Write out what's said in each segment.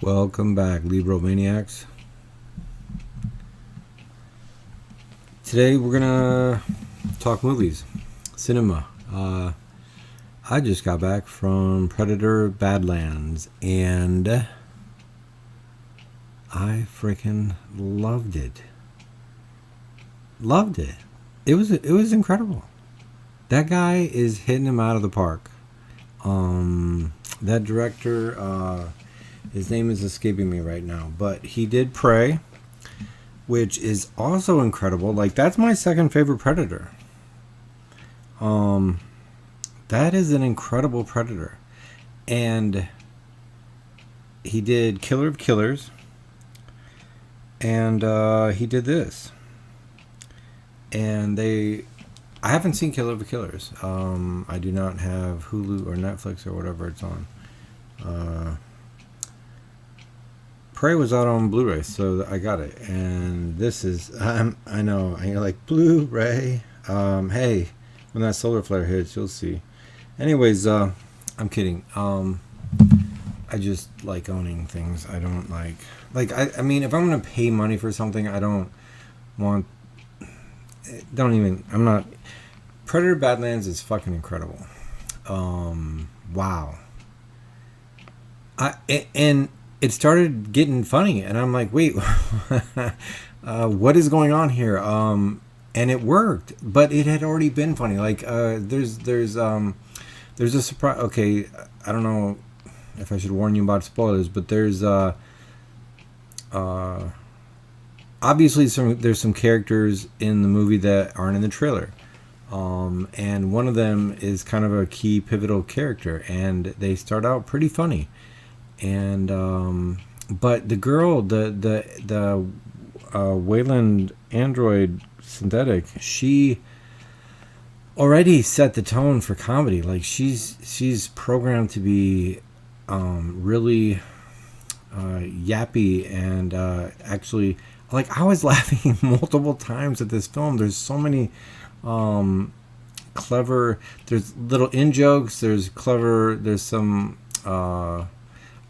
Welcome back, Libromaniacs. Today we're gonna talk movies, cinema. I just got back from Predator Badlands, and I freaking loved it. Loved it. It was incredible. That guy is hitting him out of the park. That director, his name is escaping me right now, but he did Prey, which is also incredible. Like, that's my second favorite Predator. That is an incredible Predator. And he did Killer of Killers, and he did this. And I haven't seen Killer of Killers. I do not have Hulu or Netflix or whatever it's on. Prey was out on Blu-ray, so I got it. And this is, I know, and you're like, Blu-ray? Hey, when that solar flare hits, you'll see. Anyways, I'm kidding. I just like owning things. I don't I mean, if I'm going to pay money for something, I don't want, I'm not, Predator Badlands is fucking incredible. Wow. And it started getting funny, and I'm like, wait, what is going on here? And it worked, but it had already been funny. Like, there's a surprise. Okay, I don't know if I should warn you about spoilers, but there's obviously there's some characters in the movie that aren't in the trailer. And one of them is kind of a key pivotal character, and they start out pretty funny. And but the girl, the Wayland android synthetic, she already set the tone for comedy. Like, she's programmed to be really yappy, and actually, like, I was laughing multiple times at this film. There's so many clever, there's little in jokes, there's some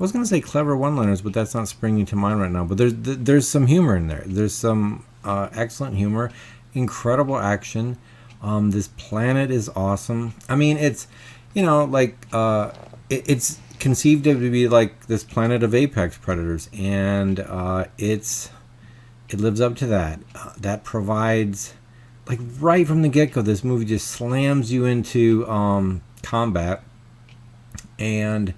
I was going to say clever one-liners, but that's not springing to mind right now. But there's some humor in there. There's some excellent humor, incredible action. This planet is awesome. I mean, it's, it's conceived to be like this planet of apex predators, and it lives up to that. That provides, like, right from the get-go, this movie just slams you into combat, and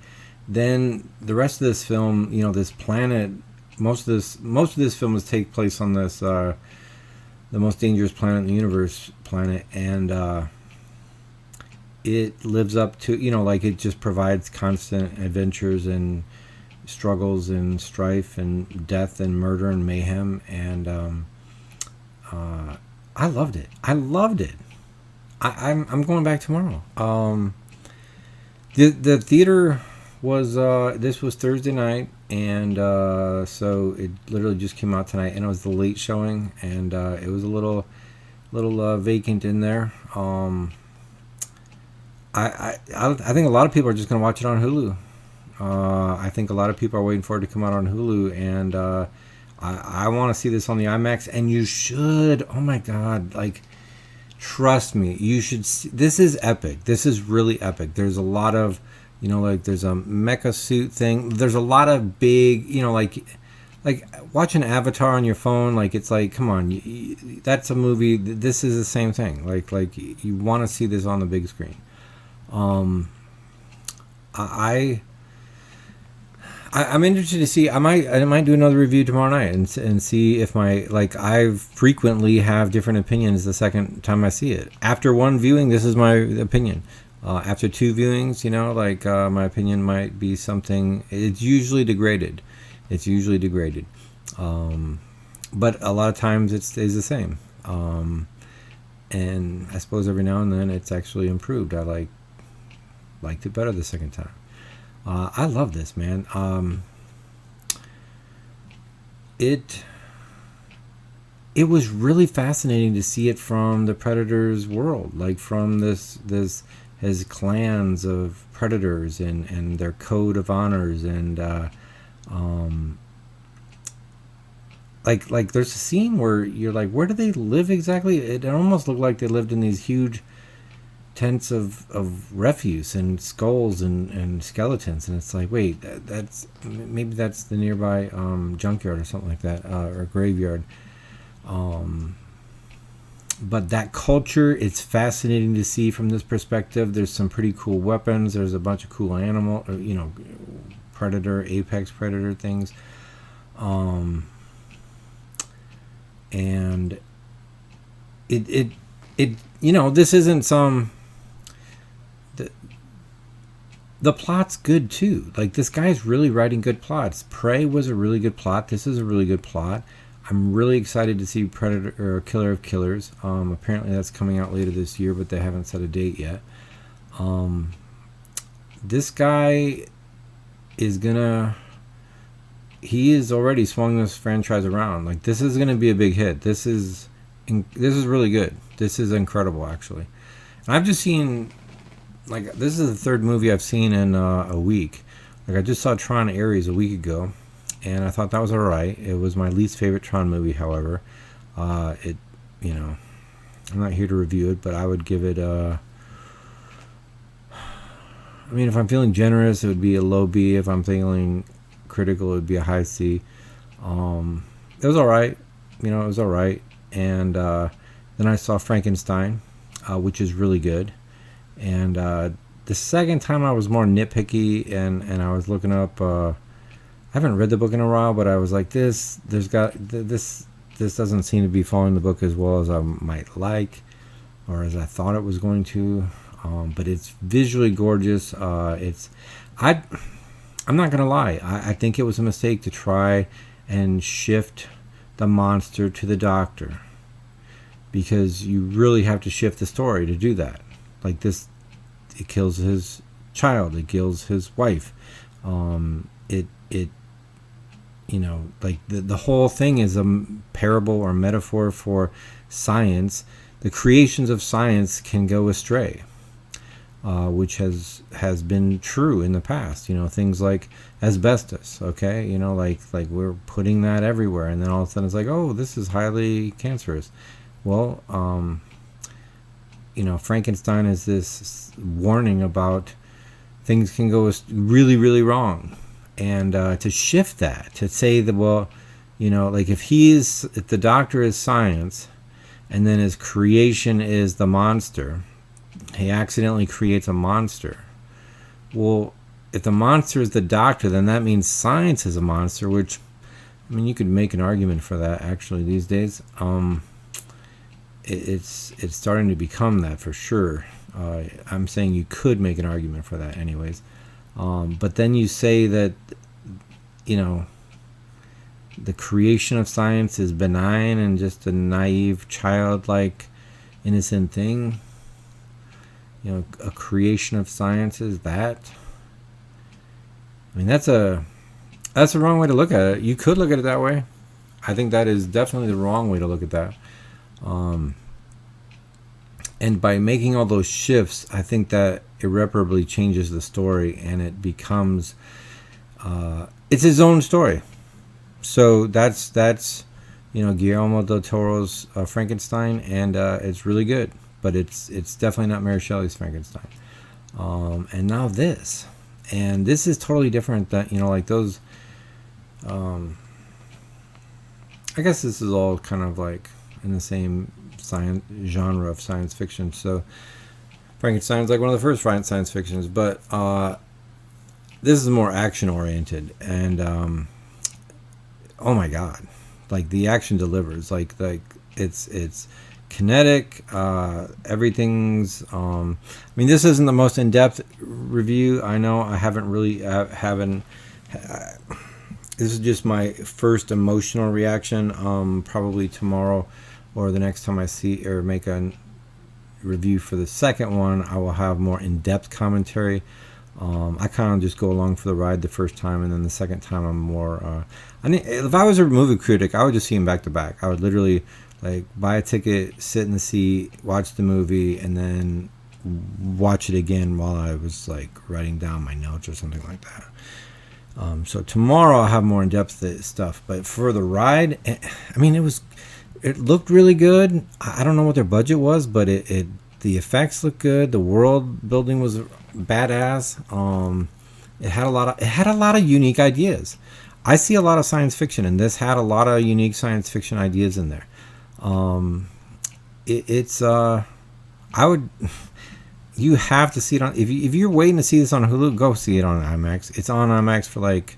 then the rest of this film, this planet, most of this film is take place on this the most dangerous planet in the universe planet, and it lives up to, it just provides constant adventures and struggles and strife and death and murder and mayhem, and I loved it. I'm going back tomorrow. The theater was this was Thursday night, and so it literally just came out tonight, and it was the late showing, and it was a little vacant in there. I think a lot of people are just gonna watch it on Hulu. I think a lot of people are waiting for it to come out on Hulu, and I want to see this on the IMAX, and you should. Oh my God, like, trust me, you should see. This is epic. This is really epic. There's a lot of, there's a mecha suit thing. There's a lot of big, like watching Avatar on your phone. Like, it's like, come on, that's a movie. This is the same thing. Like you want to see this on the big screen. I'm interested to see. I might do another review tomorrow night and see if I frequently have different opinions the second time I see it. After one viewing, this is my opinion. After two viewings, my opinion might be something. It's usually degraded. But a lot of times it stays the same. And I suppose every now and then it's actually improved. I liked it better the second time. I love this, man. It was really fascinating to see it from the Predator's world, like from this his clans of predators and their code of honors, and Um, like there's a scene where you're like, where do they live exactly? It almost looked like they lived in these huge tents of refuse and skulls and skeletons, and it's like, wait, that's maybe that's the nearby junkyard or something like that, or graveyard. Um, but that culture, it's fascinating to see from this perspective. There's some pretty cool weapons. There's a bunch of cool animal, predator, apex predator things. And it this isn't some. The plot's good too. Like, this guy's really writing good plots. Prey was a really good plot. This is a really good plot. I'm really excited to see Predator or Killer of Killers. Apparently that's coming out later this year, but they haven't set a date yet. This guy is gonna. He has already swung this franchise around. Like, this is gonna be a big hit. This is really good. This is incredible, actually. And I've just seen. Like, this is the third movie I've seen in a week. Like, I just saw Tron Ares a week ago, and I thought that was alright. It was my least favorite Tron movie, however. I'm not here to review it, but I would give it a... I mean, if I'm feeling generous, it would be a low B. If I'm feeling critical, it would be a high C. It was alright. It was alright. And then I saw Frankenstein, which is really good. And the second time I was more nitpicky, and I was looking up. I haven't read the book in a while, but I was like, this doesn't seem to be following the book as well as I might like, or as I thought it was going to. But it's visually gorgeous. I'm not gonna lie. I think it was a mistake to try and shift the monster to the doctor, because you really have to shift the story to do that. Like this, it kills his child. It kills his wife. Like the whole thing is a parable or metaphor for science. The creations of science can go astray, which has been true in the past. Things like asbestos. Okay, like we're putting that everywhere, and then all of a sudden it's like, oh, this is highly cancerous. Well, Frankenstein is this warning about things can go really, really wrong. And to shift that, to say that, well, like if the doctor is science, and then his creation is the monster, he accidentally creates a monster. Well, if the monster is the doctor, then that means science is a monster, which, I mean, you could make an argument for that actually these days. It's starting to become that for sure. I'm saying you could make an argument for that anyways. But then you say that, the creation of science is benign and just a naive, childlike, innocent thing. A creation of science is that. I mean, that's a wrong way to look at it. You could look at it that way. I think that is definitely the wrong way to look at that. And by making all those shifts, I think that irreparably changes the story, and it becomes it's his own story. So that's Guillermo del Toro's Frankenstein, and it's really good, but it's definitely not Mary Shelley's Frankenstein. And now this, and this is totally different than like those. I guess this is all kind of like in the same genre of science fiction. So Frankenstein's like one of the first science fictions, but this is more action oriented, and oh my god, like the action delivers. Like it's kinetic. Everything's. I mean, this isn't the most in-depth review. I know I haven't really this is just my first emotional reaction. Probably tomorrow or the next time I see or make a review for the second one, I will have more in-depth commentary. I kind of just go along for the ride the first time, and then the second time I'm more. If I was a movie critic, I would just see them back to back. I would literally like buy a ticket, sit in the seat, watch the movie, and then watch it again while I was like writing down my notes or something like that. So tomorrow I'll have more in-depth stuff. But for the ride, I mean, it looked really good. I don't know what their budget was, but the effects looked good. The world building was badass. It had a lot of unique ideas. I see a lot of science fiction, and this had a lot of unique science fiction ideas in there. I would. You have to see it on. If you're waiting to see this on Hulu, go see it on IMAX. It's on IMAX for like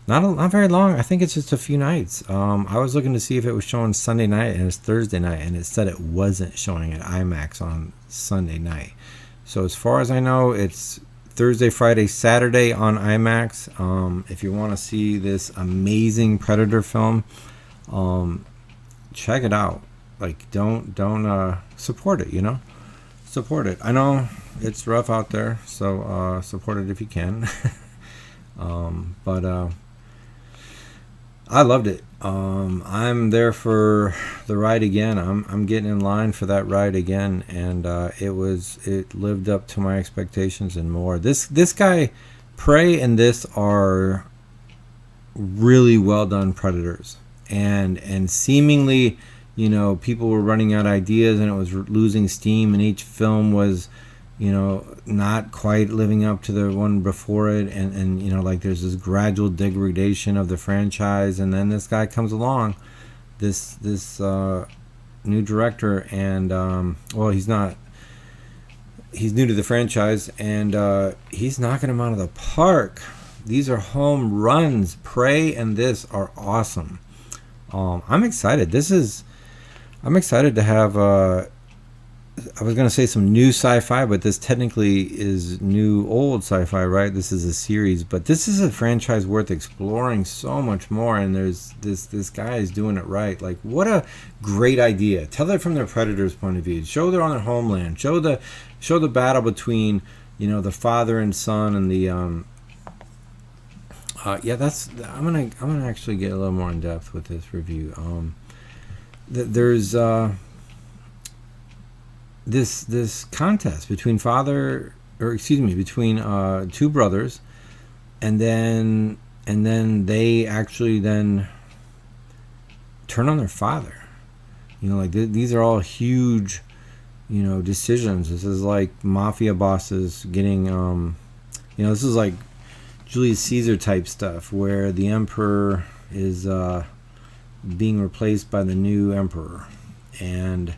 not very long. I think it's just a few nights. I was looking to see if it was showing Sunday night, and it's Thursday night, and it said it wasn't showing at IMAX on Sunday night. So as far as I know, it's Thursday, Friday, Saturday on IMAX. If you want to see this amazing Predator film, check it out. Like, don't support it. Support it. I know it's rough out there, so support it if you can. But I loved it. I'm there for the ride again. I'm getting in line for that ride again, and it lived up to my expectations and more. This guy, Prey, and this are really well done Predators, and seemingly, people were running out of ideas and it was losing steam, and each film was, not quite living up to the one before it, and like there's this gradual degradation of the franchise, and then this guy comes along, this new director, and he's new to the franchise, and he's knocking them out of the park. These are home runs. Prey and this are awesome. I'm excited. I'm excited to have, I was going to say some new sci-fi, but this technically is old sci-fi, right? This is a series, but this is a franchise worth exploring so much more, and there's this guy is doing it right. Like, what a great idea. Tell it from their Predators' point of view. Show they're on their homeland. Show the battle between, the father and son, and the, I'm gonna actually get a little more in depth with this review. There's this contest between two brothers, and then they actually then turn on their father. These are all huge, decisions. This is like mafia bosses getting, this is like Julius Caesar type stuff, where the emperor is being replaced by the new emperor, and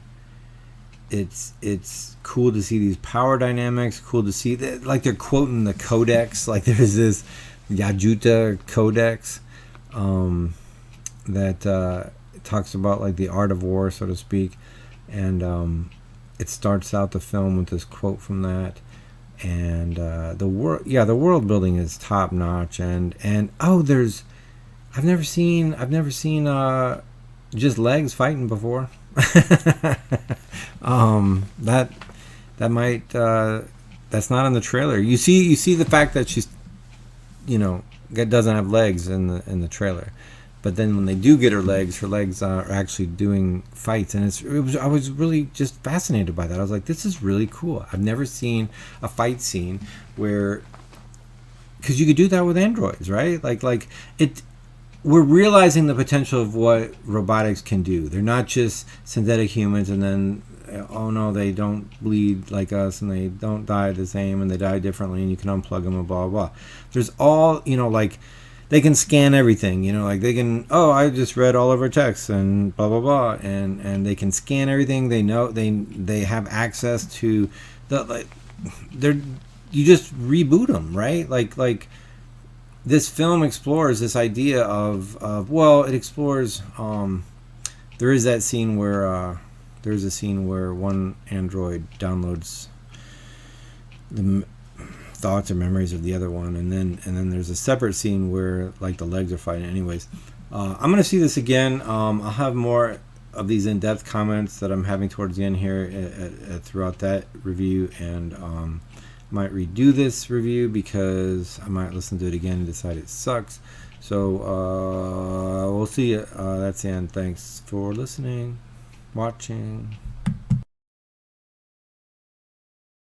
it's cool to see these power dynamics. Cool to see that, like, they're quoting the codex. Like, there's this Yajuta codex that talks about, like, the art of war, so to speak, and it starts out the film with this quote from that. And the world building is top notch, and I've never seen just legs fighting before. That might that's not in the trailer. You see the fact that she's doesn't have legs in the trailer, but then when they do get her legs are actually doing fights, and I was really just fascinated by that. I was like, this is really cool. I've never seen a fight scene where, because you could do that with androids, right? Like it. We're realizing the potential of what robotics can do. They're not just synthetic humans, and then, oh no, they don't bleed like us, and they don't die the same, and they die differently, and you can unplug them, and blah, blah, blah. There's all, like, they can scan everything, like they can, I just read all of our texts, and blah, blah, blah, and they can scan everything. They know, they have access to you just reboot them, right? Like, this film explores this idea of it explores, there is that scene where there's a scene where one android downloads the thoughts or memories of the other one, and then there's a separate scene where, like, the legs are fighting. Anyways, I'm gonna see this again. I'll have more of these in-depth comments that I'm having towards the end here throughout that review, and might redo this review because I might listen to it again and decide it sucks. So we'll see. That's the end. Thanks for listening, watching.